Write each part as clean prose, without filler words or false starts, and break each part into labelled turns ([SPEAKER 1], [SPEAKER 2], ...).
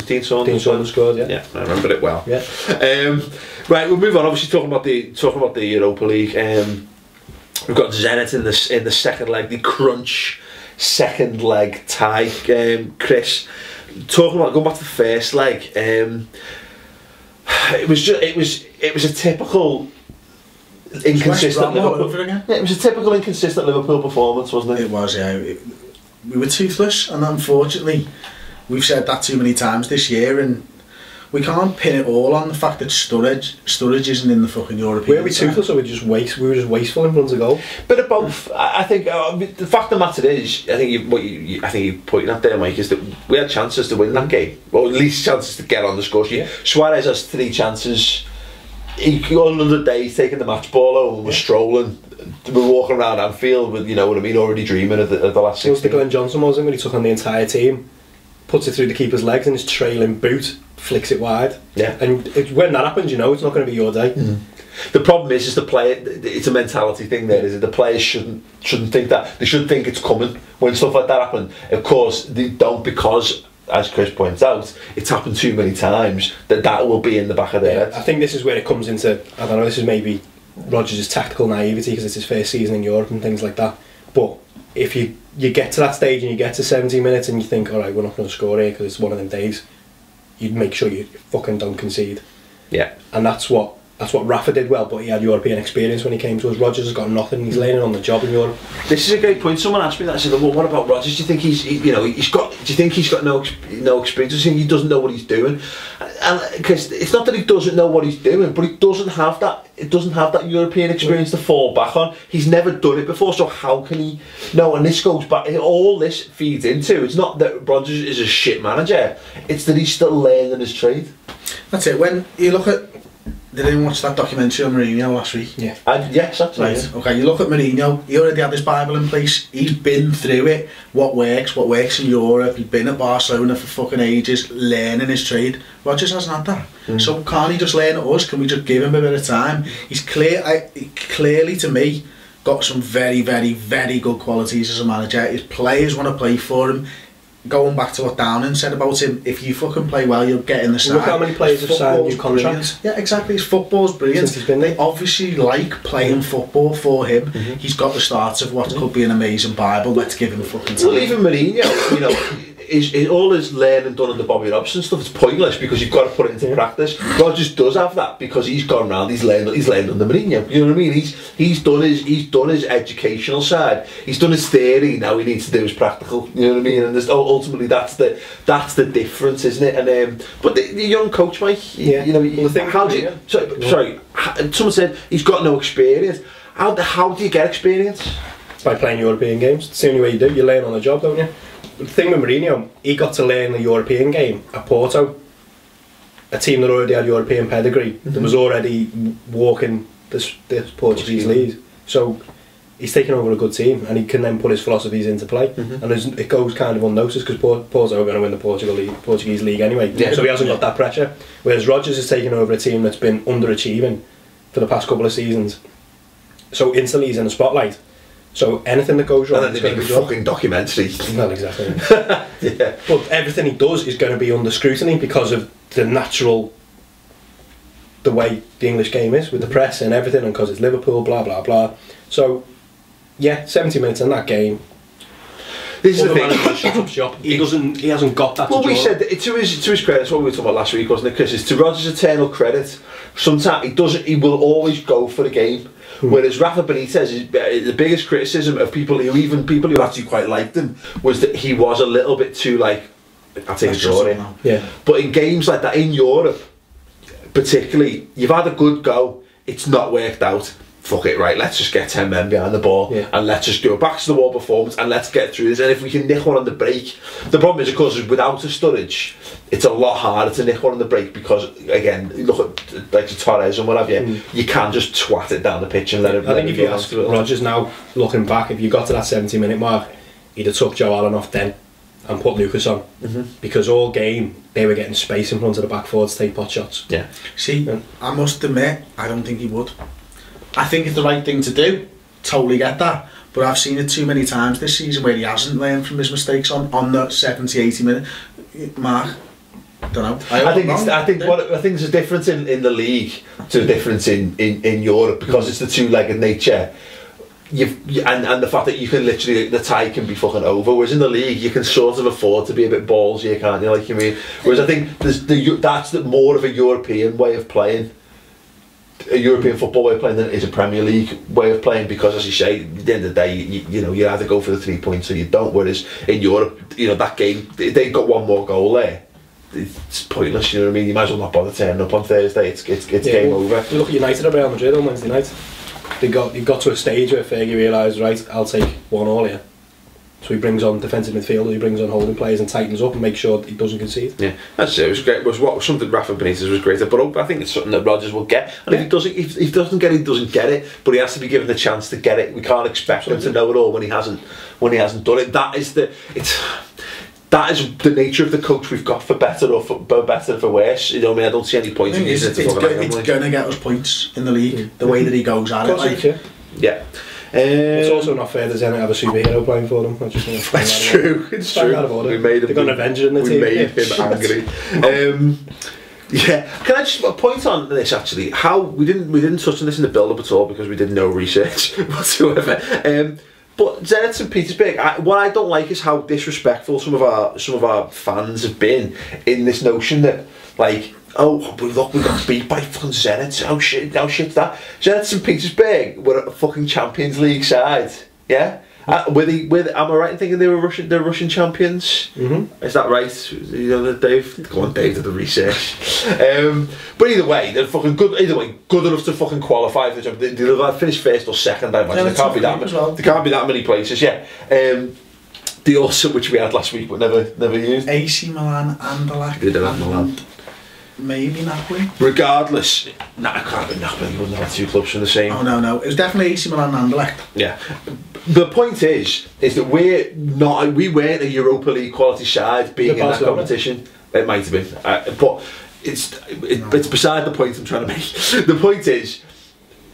[SPEAKER 1] Was it Dean Saunders?
[SPEAKER 2] Dean Saunders scored, yeah.
[SPEAKER 1] Yeah, I remember it well.
[SPEAKER 2] Yeah.
[SPEAKER 1] Right, we'll move on. Obviously, talking about the Europa League. We've got Zenit in the second leg, the crunch second leg tie. Chris, talking about going back to the first leg, it was a typical inconsistent Liverpool. Yeah, it was a typical inconsistent Liverpool performance, wasn't it?
[SPEAKER 3] It was, yeah. We were toothless, and unfortunately, we've said that too many times this year, and we can't pin it all on the fact that Sturridge isn't in the fucking European.
[SPEAKER 2] Were we toothless, or we were just wasteful in front of goal?
[SPEAKER 1] Bit of both. I think the fact of the matter is, I think you're pointing at there, Mike, is that we had chances to win that game, or at least chances to get on the score sheet. Yeah. Suarez has 3 chances. He on another day, he's taking the match ball over, and we're strolling. We're walking around Anfield with, you know what I mean, already dreaming of the last 16.
[SPEAKER 2] It was the Glenn Johnson, wasn't it, when he took on the entire team, puts it through the keeper's legs and his trailing boot flicks it wide. Yeah. And when that happens, you know it's not going to be your day.
[SPEAKER 1] The problem is the player. It's a mentality thing. There is the players shouldn't think that. They should think it's coming when stuff like that happens. Of course, they don't, because, as Chris points out, it's happened too many times that will be in the back of their heads.
[SPEAKER 2] I think this is where it comes into, I don't know, this is maybe Rodgers' tactical naivety because it's his first season in Europe and things like that. But if you get to that stage and you get to 70 minutes and you think, alright, we're not going to score here because it's one of them days, you'd make sure you fucking don't concede. Yeah. And that's what Rafa did well, but he had European experience when he came to us. Rodgers has got nothing. He's learning on the job in Europe.
[SPEAKER 1] This is a great point. Someone asked me that. I said, "Well, what about Rodgers? Do you think he's got? Do you think he's got no experience? Do you think he doesn't know what he's doing?" And because it's not that he doesn't know what he's doing, but he doesn't have that. It doesn't have that European experience to fall back on. He's never done it before, so how can he? No, and this goes back. All this feeds into. It's not that Rodgers is a shit manager. It's that he's still learning his trade.
[SPEAKER 3] That's it. When you look at. Did anyone watch that documentary on Mourinho last week?
[SPEAKER 2] Yeah.
[SPEAKER 1] Yes, actually.
[SPEAKER 3] Right. Yeah. Okay, you look at Mourinho, he already had his Bible in place. He's been through it. What works in Europe. He's been at Barcelona for fucking ages, learning his trade. Rodgers hasn't had that. So can't he just learn at us? Can we just give him a bit of time? He's clearly, to me, got some very, very, very good qualities as a manager. His players want to play for him. Going back to what Downing said about him, if you fucking play well, you'll get in the side.
[SPEAKER 2] Look how many players have signed new contracts.
[SPEAKER 3] Yeah, exactly. His football's brilliant. They obviously like playing football for him. He's got the start of what could be an amazing Bible. Let's give him fucking time.
[SPEAKER 1] Well, even Mourinho, you know, is all his learning done under Bobby Robson stuff. It's pointless because you've got to put it into practice. Rodgers does have that because he's gone round. He's learned under Mourinho. You know what I mean? He's done his educational side. He's done his theory. Now he needs to do his practical. You know what I mean? And ultimately that's the difference, isn't it? And but the young coach, Mike, you know, well, the thing. How do you? Sorry. Someone said he's got no experience. How do you get experience?
[SPEAKER 2] By playing European games. It's the only way you do. You learn on the job, don't you? The thing with Mourinho, he got to learn the European game at Porto, a team that already had European pedigree, that was already walking this Portuguese league. So he's taken over a good team, and he can then put his philosophies into play. And it goes kind of unnoticed because Porto are going to win the Portuguese league anyway. So he hasn't got that pressure. Whereas Rodgers has taken over a team that's been underachieving for the past couple of seasons. So instantly he's in the spotlight. So anything that goes wrong,
[SPEAKER 1] and then they make a fucking documentary.
[SPEAKER 2] Not exactly. Yeah. But everything he does is going to be under scrutiny because of the way the English game is with the press and everything, and because it's Liverpool, blah blah blah. So yeah, 70 minutes in that game.
[SPEAKER 1] This is the thing.
[SPEAKER 2] Shut up shop. He hasn't got that.
[SPEAKER 1] Well, we said to his credit. That's what we were talking about last week, wasn't it, Chris? It's to Rodgers' eternal credit. Sometimes he will always go for the game. Whereas Rafa Benitez, the biggest criticism of people who actually quite liked him was that he was a little bit too like, I'll take a draw in.
[SPEAKER 2] Yeah.
[SPEAKER 1] But in games like that in Europe, particularly, you've had a good go, it's not worked out. Fuck it, right, let's just get 10 men behind the ball and let's just do a back to the wall performance and let's get through this. And if we can nick one on the break, the problem is, of course, without a Sturridge, it's a lot harder to nick one on the break because, again, look at like Torres and what have you, you can't just twat it down the pitch and let it.
[SPEAKER 2] I think if you ask Rodgers now, looking back, if you got to that 70-minute mark, he'd have took Joe Allen off then and put Lucas on because all game they were getting space in front of the back forward to take pot shots.
[SPEAKER 3] Yeah. See, I must admit, I don't think he would. I think it's the right thing to do, totally get that, but I've seen it too many times this season where he hasn't learned from his mistakes on the 70-80 minute mark. don't know.
[SPEAKER 1] I think there's a difference in the league to a difference in Europe, because it's the two-legged nature. And the fact that you can literally, the tie can be fucking over, whereas in the league you can sort of afford to be a bit ballsy, can't you, like you mean? Whereas I think that's more of a European way of playing, a European football way of playing, than it is a Premier League way of playing, because as you say, at the end of the day, you either go for the 3 points or you don't, whereas in Europe, that game, they got one more goal there, it's pointless, you know what I mean? You might as well not bother turning up on Thursday, it's game over.
[SPEAKER 2] You look at United at Real Madrid on Wednesday night. They got to a stage where Fergie realised, right, I'll take 1-1 here. So he brings on defensive midfielder, he brings on holding players and tightens up and makes sure he doesn't concede. Yeah,
[SPEAKER 1] that's it. It was great. It was something Rafa Benitez was great at, but I think it's something that Rodgers will get. And if he doesn't get it, he doesn't get it. But he has to be given the chance to get it. We can't expect him to know it all when he hasn't done it. That is the nature of the coach we've got, for better or for worse. You know what I mean? I don't see any point in using it to fucking
[SPEAKER 3] It's going to get us points in the league, the way that he goes at it.
[SPEAKER 1] Yeah.
[SPEAKER 2] It's also not fair that Zenit have a superhero playing for them.
[SPEAKER 1] It's true. It's true. We made him.
[SPEAKER 2] They've got an Avenger in the team.
[SPEAKER 1] We made him angry. Yeah. Can I just point on this actually? How we didn't touch on this in the build-up at all, because we did no research whatsoever. But Zenit St. Petersburg, what I don't like is how disrespectful some of our fans have been in this notion that, like, oh, we got beat by fucking Zenit. How shit's that? Zenit St. Petersburg were a fucking Champions League side, yeah. Am I right in thinking they were Russian champions? Mm-hmm. Is that right? You know, Dave. Go on, Dave, did the research. But either way, they're fucking good. Either way, good enough to fucking qualify for the Champions League. They'll finish first or second, I imagine. There can't be that many. Well. There can't be that many places. Yeah. The also, which we had last week but never used.
[SPEAKER 3] AC Milan, Anderlecht.
[SPEAKER 1] They did have Milan.
[SPEAKER 3] Maybe Napoli.
[SPEAKER 1] Regardless, I can't be Napoli. We wouldn't have two clubs from the same.
[SPEAKER 3] Oh no, it was definitely AC Milan and Anderlecht.
[SPEAKER 1] Yeah. The point is that we weren't a Europa League quality side being in that competition. It might have been, but it's beside the point I'm trying to make. The point is,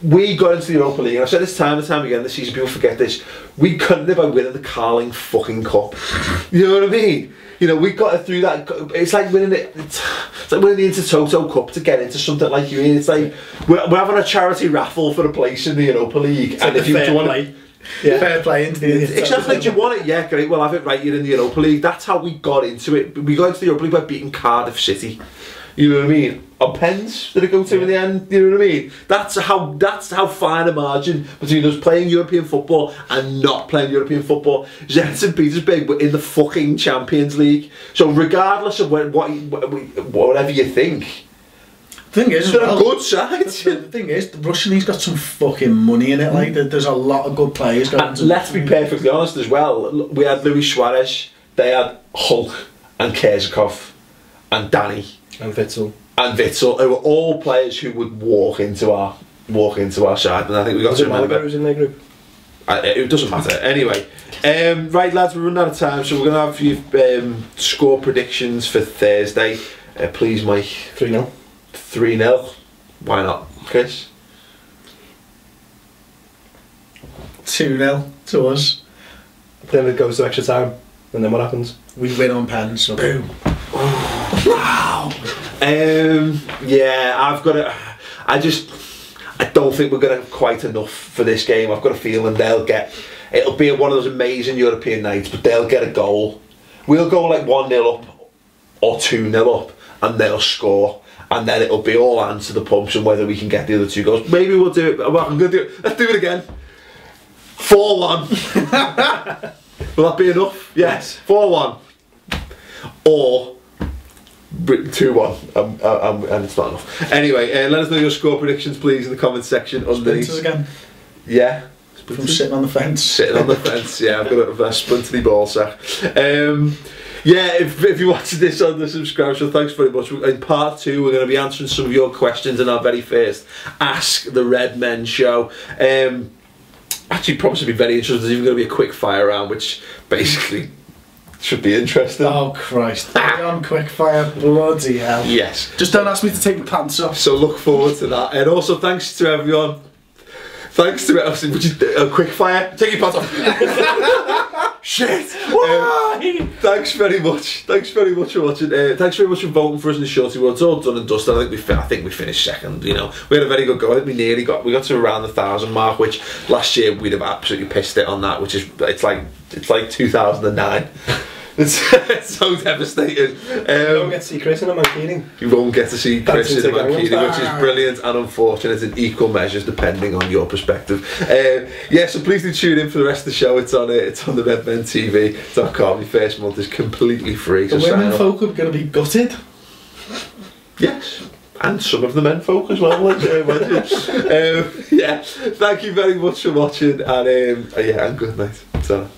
[SPEAKER 1] we got into the Europa League, and I've said this time and time again this season, people forget this, we couldn't have by winning the Carling fucking Cup. You know what I mean? We got it through that. It's like winning the Intertoto Cup to get into something like you mean. It's like we're having a charity raffle for a place in the Europa League,
[SPEAKER 2] and if you want it, fair play into the
[SPEAKER 1] exactly. Do you want it? Yeah, great. We'll have it right here in the Europa League. That's how we got into it. We got into the Europa League by beating Cardiff City. You know what I mean? On pens did it go to in the end? You know what I mean? That's how fine a margin between us playing European football and not playing European football. Zenit St. Petersburg were in the fucking Champions League. So regardless of whatever you think,
[SPEAKER 3] the thing is,
[SPEAKER 1] they're a good side.
[SPEAKER 3] The thing is, the Russian League's got some fucking money in it. Like there's a lot of good players going.
[SPEAKER 1] And let's be perfectly honest as well. We had Luis Suarez. They had Hulk and Kerzakov and Danny
[SPEAKER 2] and Witzel.
[SPEAKER 1] They were all players who would walk into our side, and I think we got to remember
[SPEAKER 2] who's in their group.
[SPEAKER 1] It doesn't matter anyway. Right, lads, we're running out of time, so we're going to have your score predictions for Thursday. Please, Mike.
[SPEAKER 2] 3-0.
[SPEAKER 1] 3-0. Why not, Chris?
[SPEAKER 3] 2-0 to us.
[SPEAKER 2] Then it goes to extra time, and then what happens?
[SPEAKER 3] We win on pens. So boom.
[SPEAKER 1] Wow. Yeah, I've got it. I don't think we're going to have quite enough for this game. I've got a feeling it'll be one of those amazing European nights, but they'll get a goal. We'll go like 1-0 up or 2-0 up, and they'll score, and then it'll be all hands to the pumps and whether we can get the other two goals. Maybe we'll do it. Well, I'm going to do it. Let's do it again. 4-1. Will that be enough? Yes. 4-1. Or 2-1, and it's not enough. Anyway, let us know your score predictions, please, in the comments section underneath.
[SPEAKER 3] Sprinters again.
[SPEAKER 1] Yeah.
[SPEAKER 3] From sitting on the fence.
[SPEAKER 1] Sitting on the fence, yeah. I've got a splintery ball sack. Yeah, if you're watching this on the subscribe show, thanks very much. In part 2, we're going to be answering some of your questions in our very first Ask the Redmen show. Actually, promise to be very interesting. There's even going to be a quick fire round, which basically should be interesting.
[SPEAKER 3] Oh Christ! On quick fire, bloody hell!
[SPEAKER 1] Yes.
[SPEAKER 3] Just don't ask me to take my pants off.
[SPEAKER 1] So look forward to that, and also thanks to everyone. Thanks to quick fire. Take your pants off. shit.
[SPEAKER 2] Why?
[SPEAKER 1] Thanks very much for watching. Thanks very much for voting for us in the shorty world. It's all done and dusted. I think we finished second. You know, we had a very good go. I think we got to around the 1,000 mark, which last year we'd have absolutely pissed it on that, which is it's like 2009. It's so devastating.
[SPEAKER 2] You don't get to see Chris in a Mankini.
[SPEAKER 1] You won't get to see Chris in a Mankini,
[SPEAKER 3] Gangnam
[SPEAKER 1] which is brilliant and unfortunate in equal measures depending on your perspective. Yeah, so please do tune in for the rest of the show. It's on the redmentv.com. Your first month is completely free.
[SPEAKER 3] The women folk are going to be gutted.
[SPEAKER 1] Yes, and some of the men folk as well. Yeah, thank you very much for watching, and yeah, and good night. So.